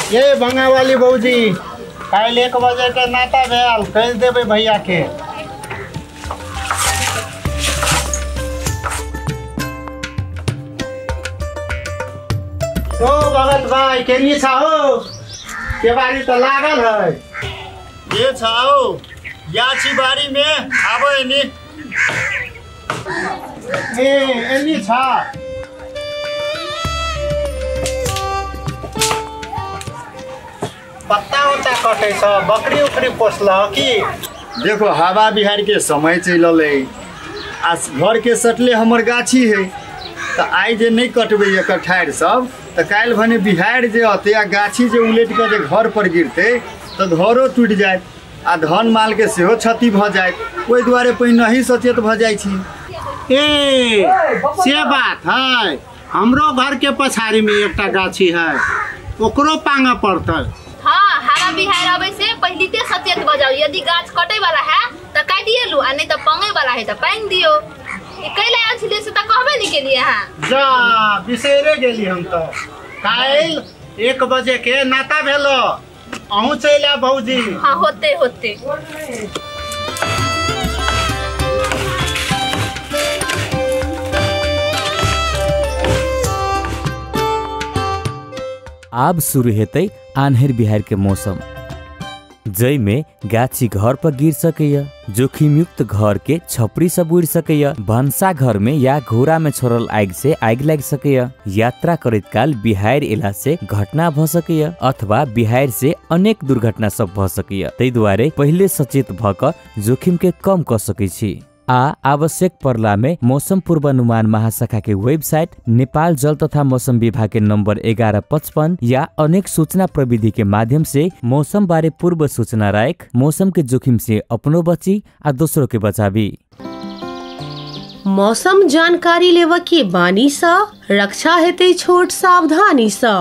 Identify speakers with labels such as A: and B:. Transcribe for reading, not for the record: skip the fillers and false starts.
A: ये भंगा वाली बौजी कल 1 बजे के नाता भेल कह देवे भैया के। ओ भगत भाई केनी छाओ के बारी तो लागल है।
B: ये छाओ या छी बारी में आवे नी
A: एनी छा पत्ता होता कटे छ बकरी उकरी पोसल की।
B: देखो हवा बिहार के समय चल आज घर के सटले हमर गाछी है तो आई जे नहीं कटबे एकर ठाड़ सब तो काल भने बिहार जे अते आ गाछी जे उलट के जे घर पर गिरते तो घरों टूट जाए आ धन माल के सेहो क्षति भ जाए। ओहि दुआरे पहिने ही सचेत भ जाई छी।
A: ए से बात है हमरो घर के पछाड़ी में एकटा गाछी है ओकरो पांगा पड़ता।
C: हाँ हवा बिहार आवे से पहले ते सचेत भ जाओ। यदि गाछ कटे वाला है तो काटिए लू आ नहीं तो पंगे वाला है तो पांग दियो। कैला आयल छलिए से तो कहबे नहीं केलिए। हां
A: जा बिसरे गेली हम तो काल 1 बजे के नाता भेलो अहू चला भौजी।
C: हाँ होते होते
D: आब शुरू हेतै आन्हर बिहार के मौसम जय में गाछी घर पर गिर सकैया, जोखिम युक्त घर के छपरी सब उड़ सकैया, भंसा घर में या घोड़ा में छोड़ल आग से आग लग सकैया, यात्रा करैत काल बिहार एला से घटना भ सकैया अथवा बिहार से अनेक दुर्घटना सब भ सकैया। तै दुआरे पहिले सचेत भ क जोखिम के कम क सकै छी। आवश्यक पर्ला में मौसम पूर्वानुमान महाशाखा के वेबसाइट, नेपाल जल तथा मौसम विभाग के नंबर 1155 या अनेक सूचना प्रविधि के माध्यम से मौसम बारे पूर्व सूचना राख मौसम के जोखिम से अपनो बची आ दोसरों के बचावी।
E: मौसम जानकारी लेवा के बानी सा रक्षा हेतै छोट सावधानी सा।